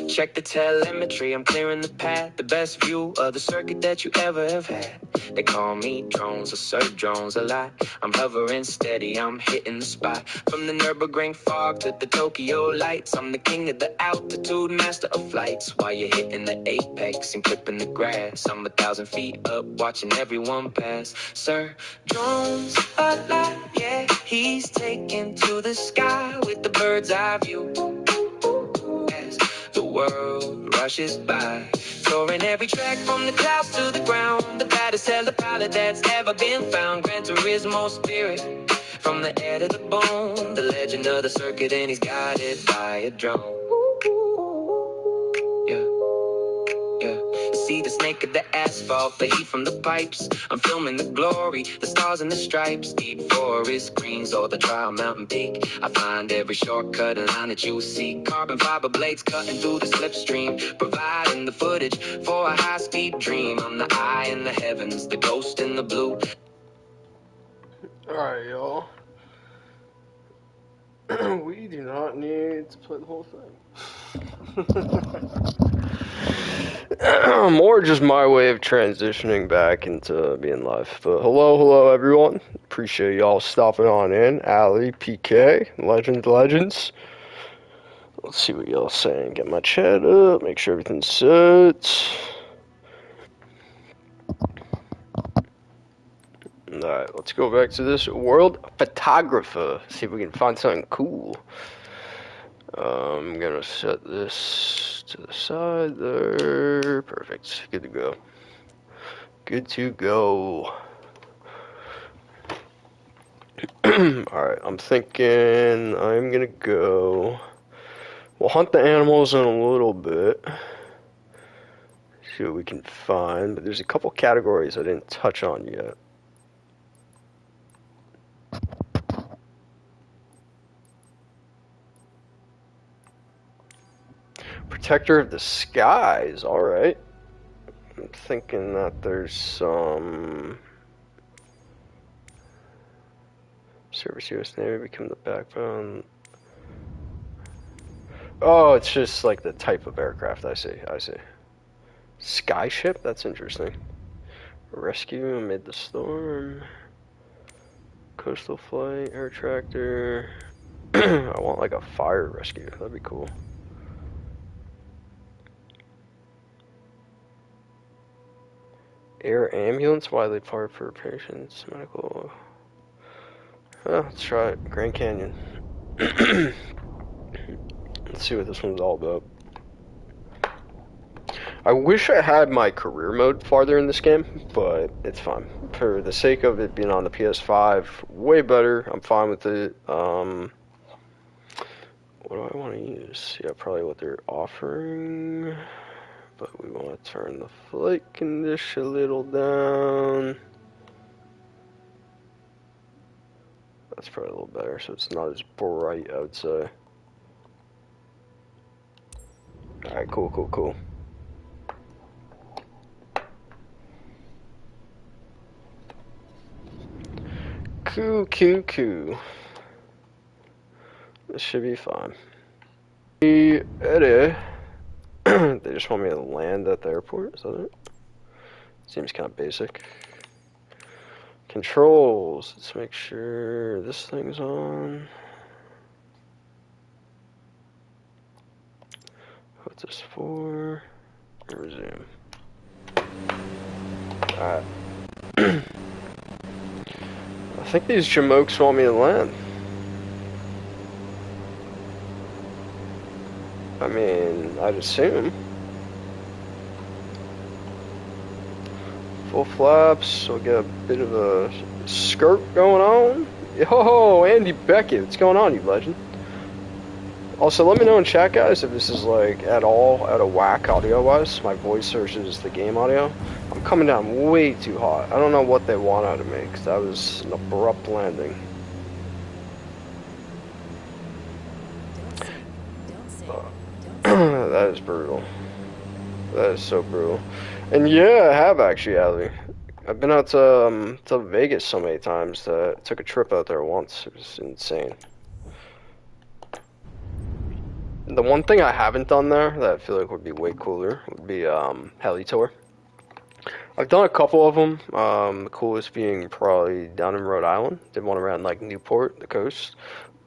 Check the telemetry, I'm clearing the path. The best view of the circuit that you ever have had. They call me drones, I serve drones a lot. I'm hovering steady, I'm hitting the spot. From the Nürburgring fog to the Tokyo lights, I'm the king of the altitude, master of flights. While you're hitting the apex and clipping the grass, I'm 1,000 feet up, watching everyone pass. Sir, drones a lot, yeah. He's taken to the sky with the bird's eye view. The world rushes by, soaring every track from the clouds to the ground. The baddest heli-pilot that's ever been found. Gran Turismo spirit, from the air to the bone. The legend of the circuit, and he's guided by a drone. See the snake of the asphalt, the heat from the pipes. I'm filming the glory, the stars and the stripes. Deep forest greens or the Trial Mountain Peak. I find every shortcut and line that you see. Carbon fiber blades cutting through the slipstream, providing the footage for a high-speed dream. I'm the eye in the heavens, the ghost in the blue. Alright, y'all. We do not need to play the whole thing. More just my way of transitioning back into being live. But hello everyone. Appreciate y'all stopping on in. Ali, PK, Legends. Let's see what y'all saying. Get my chat up, make sure everything's set. Alright, let's go back to this world photographer. See if we can find something cool. I'm gonna set this to the side there. Perfect. Good to go. Good to go. Alright, I'm thinking I'm gonna go. We'll hunt the animals in a little bit. See what we can find. But there's a couple categories I didn't touch on yet. Protector of the skies, alright. I'm thinking that there's some service US Navy, become the backbone. Oh, it's just like the type of aircraft. I see. Skyship? That's interesting. Rescue amid the storm. Coastal flight, air tractor. I want like a fire rescue. That'd be cool. Air ambulance, widely part for patients, medical. Oh, let's try it. Grand Canyon. Let's see what this one's all about. I wish I had my career mode farther in this game, but it's fine. For the sake of it being on the PS5, way better. I'm fine with it. What do I want to use? Yeah, probably what they're offering. But we want to turn the flight condition a little down. That's probably a little better, so it's not as bright, I would say. Alright, cool. Cool. This should be fine. They just want me to land at the airport, is that it? Seems kind of basic. Controls, let's make sure this thing's on. What's this for? Resume. Alright. I think these jamokes want me to land. I mean, I'd assume. Full flaps, I'll get a bit of a skirt going on. Yo, Andy Beckett, what's going on, you legend? Also, let me know in chat, guys, if this is like at all out of whack audio-wise. My voice versus the game audio. I'm coming down way too hot. I don't know what they want out of me, because that was an abrupt landing. That is brutal. That is so brutal. And yeah, I have actually, Ali. I've been out to Vegas so many times that I took a trip out there once. It was insane. The one thing I haven't done there that I feel like would be way cooler would be heli tour. I've done a couple of them. The coolest being probably down in Rhode Island. Did one around like Newport, the coast.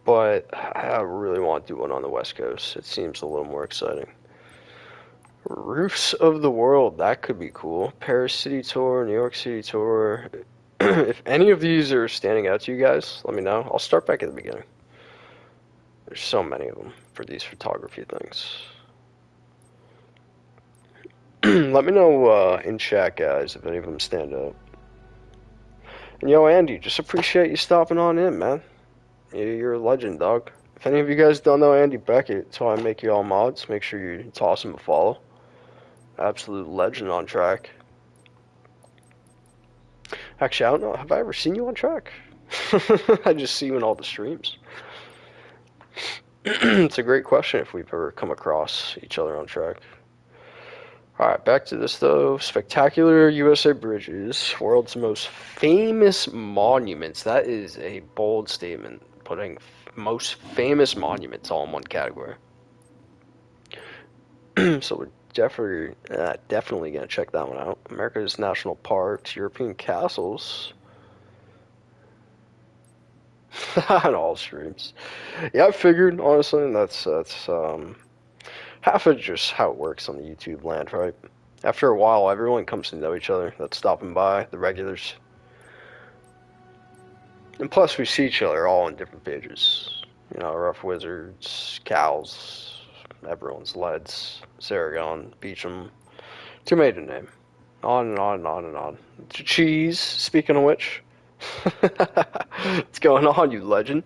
But I really want to do one on the West Coast. It seems a little more exciting. Roofs of the World, that could be cool. Paris City Tour, New York City Tour. If any of these are standing out to you guys, let me know. I'll start back at the beginning. There's so many of them for these photography things. Let me know in chat, guys, if any of them stand out. And yo, Andy, just appreciate you stopping on in, man. You're a legend, dog. If any of you guys don't know Andy Beckett, that's why I make you all mods. Make sure you toss him a follow. Absolute legend on track. Actually, I don't know. Have I ever seen you on track? I just see you in all the streams. It's a great question if we've ever come across each other on track. Alright, back to this though. Spectacular USA bridges, world's most famous monuments. That is a bold statement, putting most famous monuments all in one category. So we're definitely going to check that one out. America's national parks, European castles. On all streams. Yeah, I figured, honestly, and that's half of just how it works on the YouTube land, right? After a while, everyone comes to know each other that's stopping by, the regulars. And plus, we see each other all on different pages. You know, Rough Wizards, Cows, everyone's Leads, Saragon, Beecham. Too many to name. On and on and on and on. Cheese, speaking of which. What's going on, you legend?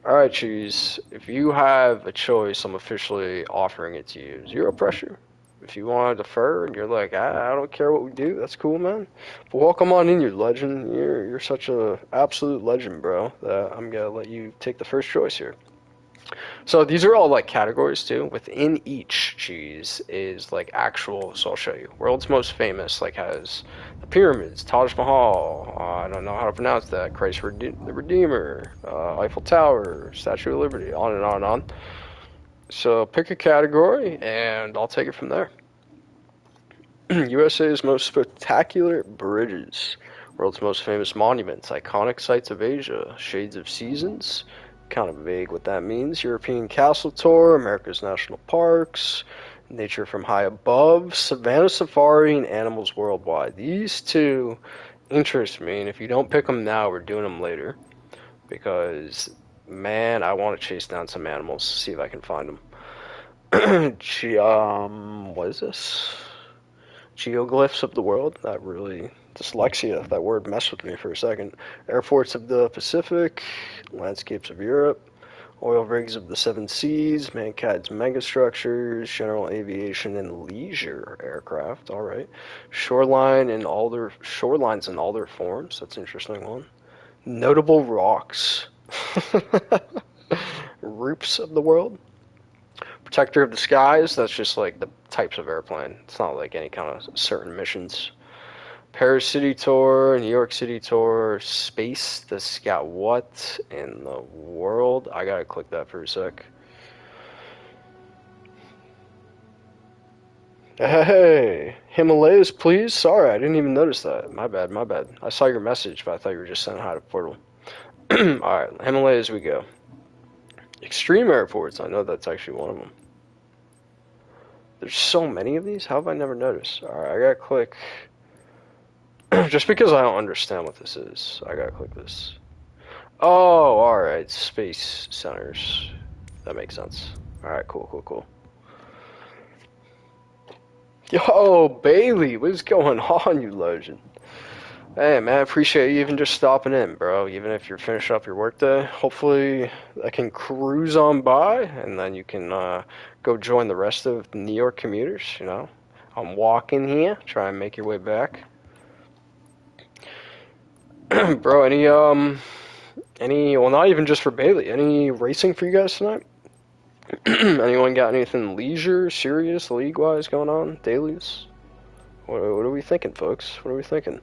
Alright, Cheese. If you have a choice, I'm officially offering it to you. Zero pressure. If you want to defer and you're like, I don't care what we do, that's cool, man. But welcome on in, you legend. You're such a absolute legend, bro, that I'm gonna let you take the first choice here. So these are all like categories too. Within each cheese is like actual. So I'll show you. World's most famous like has the pyramids, Taj Mahal. I don't know how to pronounce that. Christ the Redeemer, Eiffel Tower, Statue of Liberty, on and on and on. So pick a category and I'll take it from there. USA's most spectacular bridges. World's most famous monuments, iconic sites of Asia, shades of seasons. Kind of vague what that means. European Castle Tour, America's National Parks, Nature from High Above, Savannah Safari, and Animals Worldwide. These two interest me, and if you don't pick them now, we're doing them later. Because, man, I want to chase down some animals, see if I can find them. What is this? Geoglyphs of the world? That really... dyslexia, that word messed with me for a second. Airports of the Pacific, landscapes of Europe, oil rigs of the seven seas, mankind's megastructures, general aviation and leisure aircraft. All right, shorelines in all their forms. That's an interesting one. Notable rocks. Roofs of the world. Protector of the skies. That's just like the types of airplane. It's not like any kind of certain missions. Paris City Tour, New York City Tour, Space the Scout. What in the world? I gotta click that for a sec. Hey, Himalayas, please. Sorry, I didn't even notice that. My bad, my bad. I saw your message, but I thought you were just saying hi to Portal. Alright, Himalayas we go. Extreme airports. I know that's actually one of them. There's so many of these? How have I never noticed? Alright, I gotta click... Just because I don't understand what this is, I gotta click this. Oh, alright, space centers. That makes sense. Alright, cool. Yo, Bailey, what is going on, you legend? Hey, man, appreciate you even just stopping in, bro. Even if you're finishing up your workday, hopefully I can cruise on by, and then you can go join the rest of the New York commuters, you know? I'm walking here, try and make your way back. Bro, any, well, not even just for Bailey, any racing for you guys tonight? Anyone got anything leisure, serious, league-wise going on, dailies? What are we thinking, folks? What are we thinking?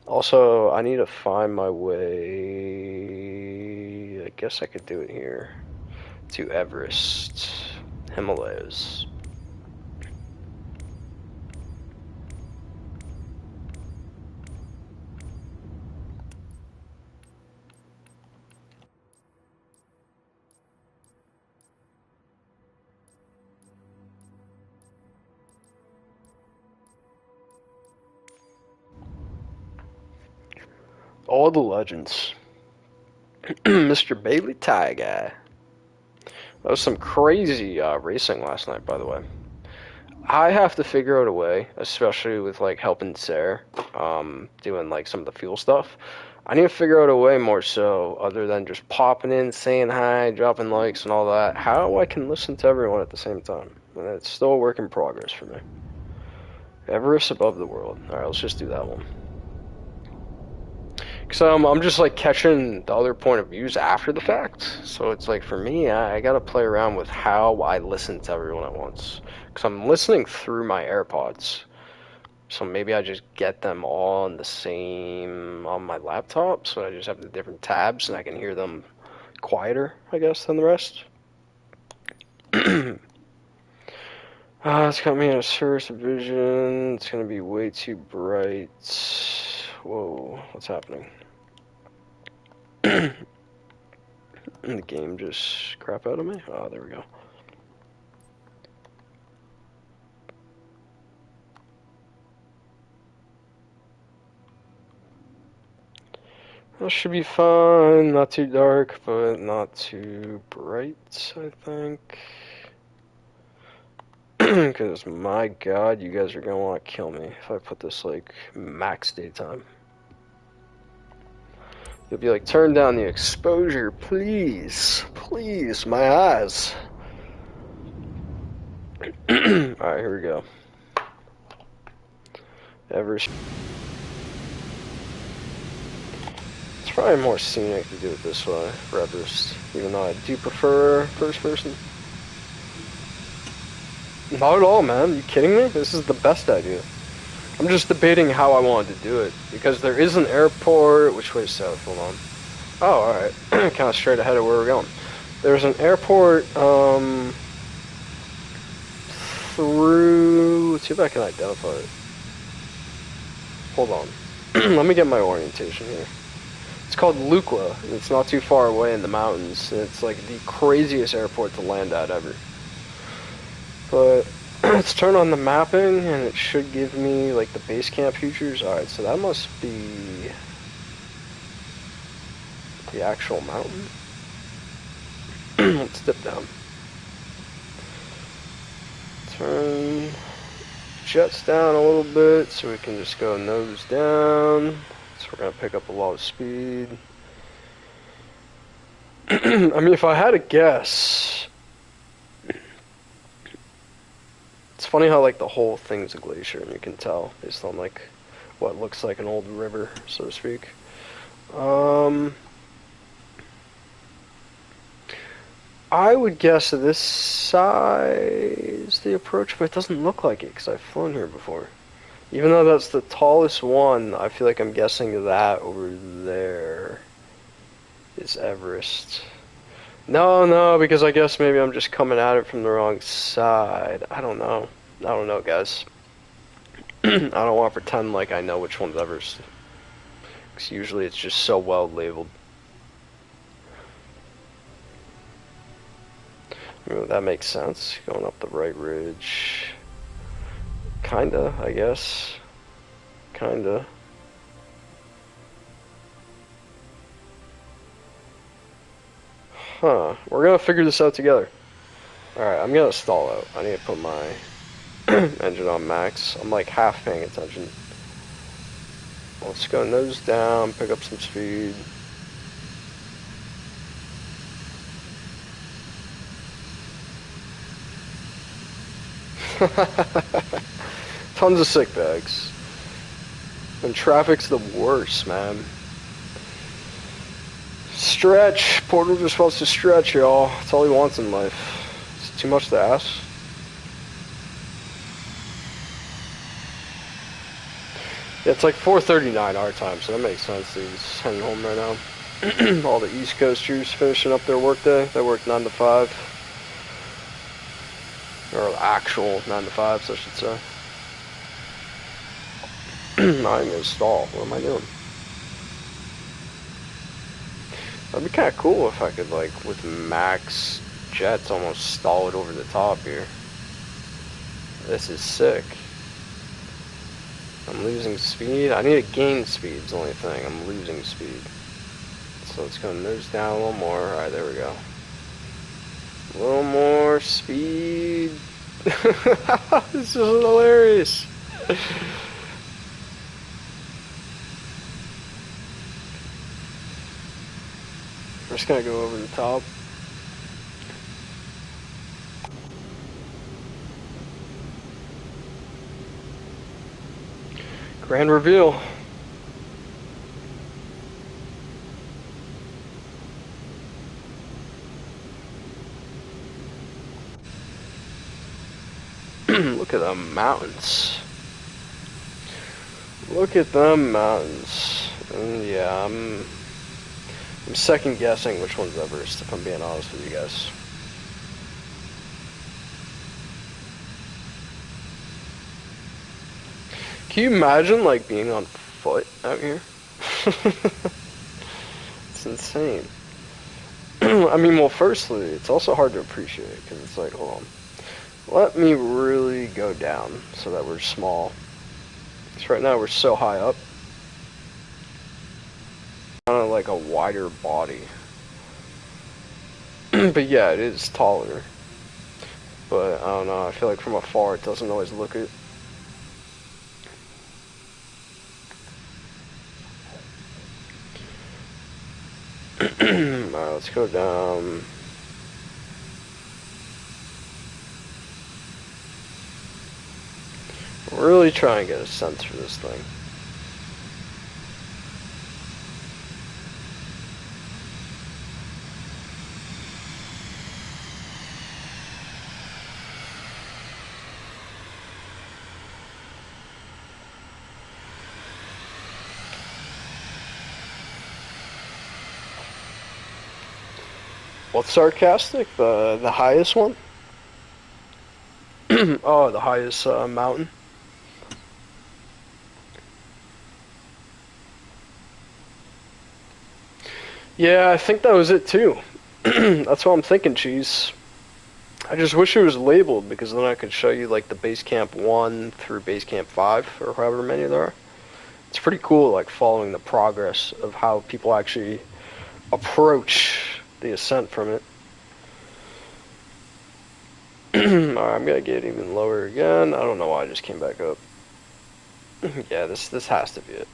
Also, I need to find my way. I guess I could do it here. To Everest, Himalayas. All the legends. Mr. Bailey Tie Guy. That was some crazy racing last night, by the way. I have to figure out a way, especially with like helping Sarah, doing like some of the fuel stuff. I need to figure out a way more so, other than just popping in, saying hi, dropping likes and all that, how I can listen to everyone at the same time. And it's still a work in progress for me. Everest above the world. Alright, let's just do that one. Because I'm just like catching the other point of views after the fact. So it's like for me, I gotta play around with how I listen to everyone at once. Because I'm listening through my AirPods. So maybe I just get them all on the same on my laptop. So I just have the different tabs and I can hear them quieter, I guess, than the rest. It's got me in a service vision. It's gonna be way too bright. Whoa, what's happening? The game just crap out of me? Oh, there we go. That should be fine. Not too dark, but not too bright, I think. Because, my god, you guys are going to want to kill me if I put this, like, max daytime. You'll be like, turn down the exposure, please. Please, my eyes. Alright, here we go. Everest. It's probably more scenic to do it this way for Everest, even though I do prefer first person. Not at all, man. You kidding me? This is the best idea. I'm just debating how I wanted to do it. Because there is an airport. Which way south? Hold on. Oh, alright. Kind of straight ahead of where we're going. There's an airport, through... Let's see if I can identify it. Hold on. Let me get my orientation here. It's called Lukla, and it's not too far away in the mountains. And it's like the craziest airport to land at ever. But let's turn on the mapping, and it should give me like the base camp features. Alright, so that must be the actual mountain. Let's dip down. Turn jets down a little bit so we can just go nose down. So we're going to pick up a lot of speed. I mean, if I had to guess, it's funny how like the whole thing's a glacier, and you can tell based on like what looks like an old river, so to speak. I would guess this size the approach, but it doesn't look like it because I've flown here before. Even though that's the tallest one, I feel like I'm guessing that over there is Everest. No, because I guess maybe I'm just coming at it from the wrong side. I don't know, guys. I don't want to pretend like I know which one's Everest, because usually it's just so well labeled. Ooh, that makes sense. Going up the right ridge. Kinda, I guess. Kinda. Huh. We're gonna figure this out together. Alright, I'm gonna stall out. I need to put my engine on max. I'm like half paying attention. Let's go nose down, pick up some speed. Tons of sick bags. And traffic's the worst, man. Stretch. Portal just wants to stretch, y'all. That's all he wants in life. It's too much to ask. Yeah, it's like 4:39 our time, so that makes sense. He's heading home right now. All the East Coasters finishing up their workday. They work 9 to 5. Or actual 9 to 5s, I should say. I'm gonna stall. What am I doing? That'd be kind of cool if I could, like, with max jets, almost stall it over the top here. This is sick. I'm losing speed. I need to gain speed is the only thing. I'm losing speed. So let's go nose down a little more. Alright, there we go. A little more speed. This is hilarious. We're just gonna go over the top. Grand reveal. Look at the mountains. Look at the mountains. And yeah, I'm second guessing which one's Everest, if I'm being honest with you guys. Can you imagine, like, being on foot out here? It's insane. I mean, well, firstly, it's also hard to appreciate, because it's like, hold on. Let me really go down so that we're small. Because right now we're so high up. Kind of like a wider body. But yeah, it is taller. But I don't know, I feel like from afar it doesn't always look it. Alright, let's go down. Really try and get a sense for this thing. What's sarcastic? The highest one? Oh, the highest mountain. Yeah, I think that was it too. That's what I'm thinking, Cheese. I just wish it was labeled, because then I could show you like the base camp 1 through base camp 5, or however many there are. It's pretty cool, like, following the progress of how people actually approach the ascent from it. Alright, I'm gonna get even lower again. I don't know why I just came back up. Yeah, this has to be it.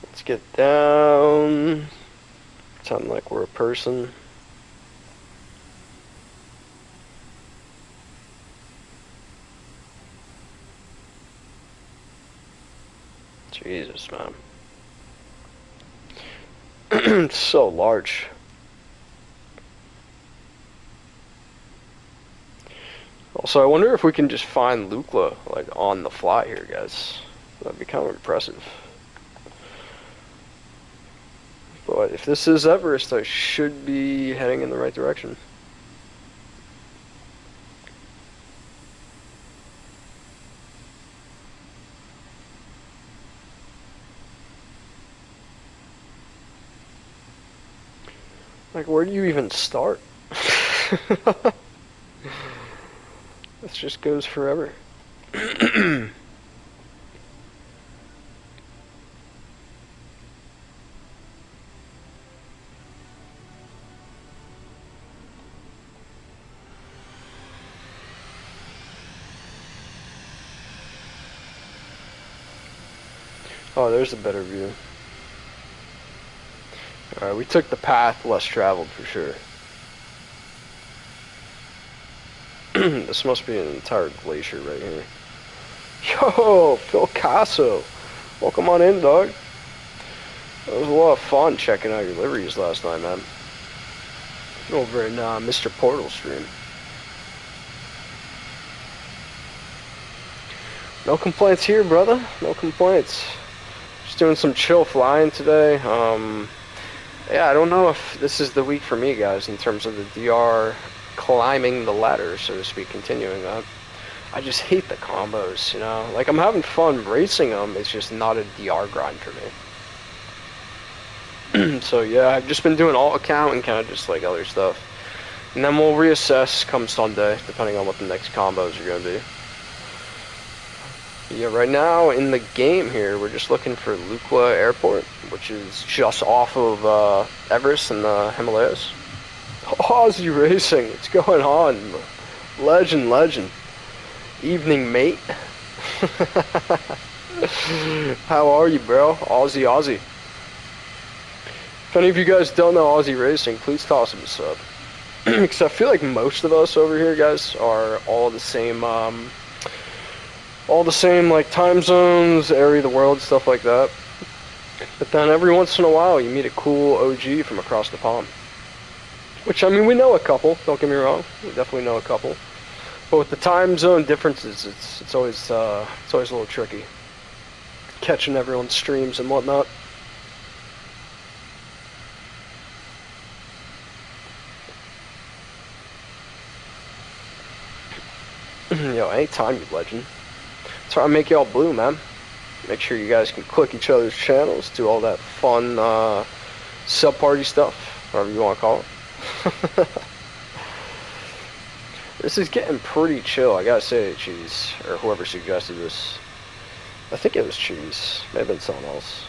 Let's get down. Pretend like we're a person. Jesus, man. It's so large. Also, I wonder if we can just find Lukla, like, on the fly here, guys. That'd be kind of impressive. But if this is Everest, I should be heading in the right direction. Like, where do you even start? This just goes forever. Oh, there's a better view. Alright, we took the path less traveled for sure. This must be an entire glacier right here. Yo, Phil Casso. Welcome on in, dog. It was a lot of fun checking out your liveries last night, man. Over in Mr. Portal stream. No complaints here, brother. No complaints. Just doing some chill flying today. Yeah, I don't know if this is the week for me, guys, in terms of the DR climbing the ladder, so to speak, continuing that. I just hate the combos, you know? Like, I'm having fun racing them, it's just not a DR grind for me. So, yeah, I've just been doing alt account and kind of just, like, other stuff. And then we'll reassess come Sunday, depending on what the next combos are going to be. Yeah, right now in the game here, we're just looking for Lukla Airport, which is just off of Everest in the Himalayas. Aussie Racing, what's going on? Legend. Evening, mate. How are you, bro? Aussie. If any of you guys don't know Aussie Racing, please toss him a sub. Because I feel like most of us over here, guys, are all the same like time zones, area of the world, stuff like that. But then every once in a while you meet a cool OG from across the pond. Which, I mean, we know a couple, don't get me wrong. We definitely know a couple. But with the time zone differences, it's always a little tricky. Catching everyone's streams and whatnot. Yo, anytime, you legend. That's why I make y'all blue, man. Make sure you guys can click each other's channels, do all that fun sub-party stuff, whatever you want to call it. This is getting pretty chill, I gotta say, Cheese, or whoever suggested this. I think it was Cheese, may have been someone else.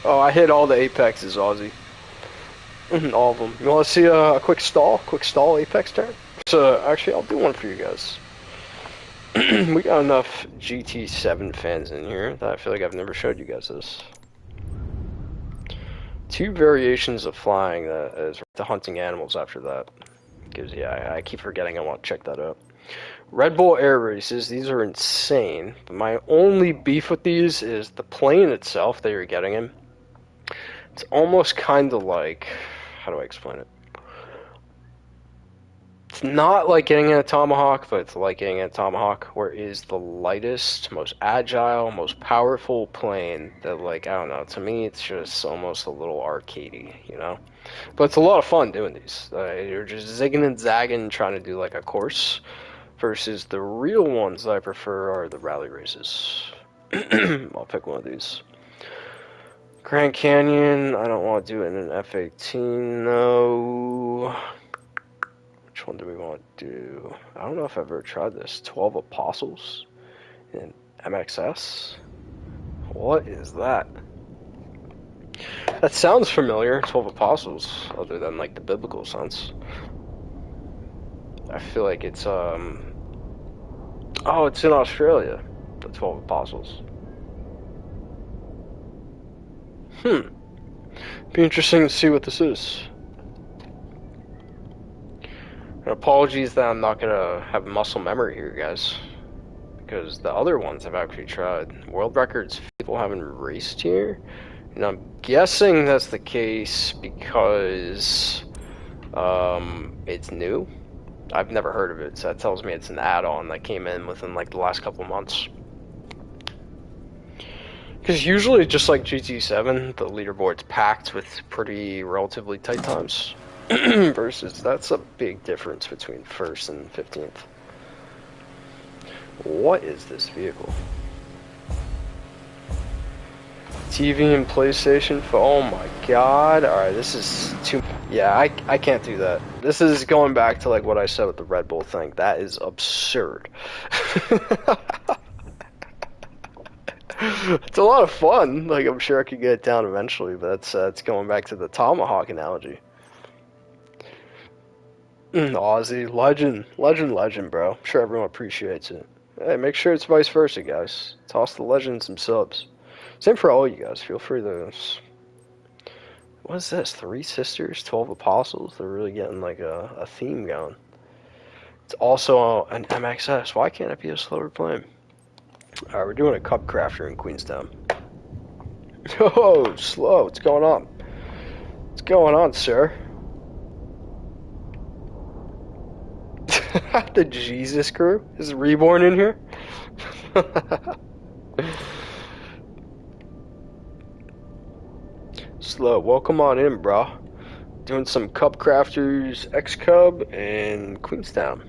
Oh, I hit all the apexes, Aussie. All of them. You want to see a quick stall apex turn? So, actually, I'll do one for you guys. We got enough GT7 fans in here that I feel like I've never showed you guys this. 2 variations of flying that is to hunting animals after that. Because, yeah, I keep forgetting I want to check that out. Red Bull Air Races, these are insane. But my only beef with these is the plane itself that you're getting in. It's almost kind of like... How do I explain it? It's not like getting in a Tomahawk, but it's like getting in a Tomahawk, where it is the lightest, most agile, most powerful plane that, like, I don't know, to me it's just almost a little arcadey, you know? But it's a lot of fun doing these. You're just zigging and zagging trying to do, like, a course, versus the real ones that I prefer are the rally races. I'll pick one of these. Grand Canyon, I don't want to do it in an F-18, no. Which one do we want to do? I don't know if I've ever tried this. 12 Apostles in MXS? What is that? That sounds familiar, 12 Apostles, other than, like, the biblical sense. I feel like it's, oh, it's in Australia, the 12 Apostles. Be interesting to see what this is. And apologies that I'm not gonna have muscle memory here, guys, because the other ones I've actually tried. World records, people haven't raced here, and I'm guessing that's the case because it's new. I've never heard of it, so that tells me it's an add-on that came in within like the last couple months. Because usually, just like GT7, the leaderboard's packed with pretty relatively tight times. Versus, that's a big difference between 1st and 15th. What is this vehicle? TV and PlayStation, oh my god. Alright, this is too... Yeah, I can't do that. This is going back to like what I said with the Red Bull thing. That is absurd. It's a lot of fun. Like, I'm sure I could get it down eventually, but it's going back to the Tomahawk analogy. Aussie, legend, bro. I'm sure everyone appreciates it. Hey, make sure it's vice versa, guys. Toss the legend some subs. Same for all you guys. Feel free to... What is this? 3 Sisters, 12 Apostles? They're really getting like a theme going. It's also an MXS. Why can't it be a slower plane? Alright, we're doing a Cup Crafter in Queenstown. Oh, slow. What's going on? What's going on, sir? The Jesus crew is reborn in here. Slow, welcome on in, bro. Doing some Cub Crafters X Cub in Queenstown.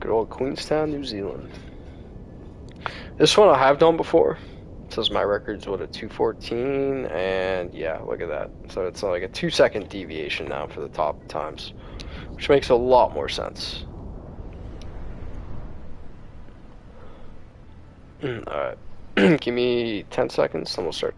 Good old Queenstown, New Zealand. This one I have done before. It says my record's what, a 214, and yeah, look at that. So it's like a 2-second deviation now for the top times, which makes a lot more sense. Alright, give me 10 seconds, then we'll start.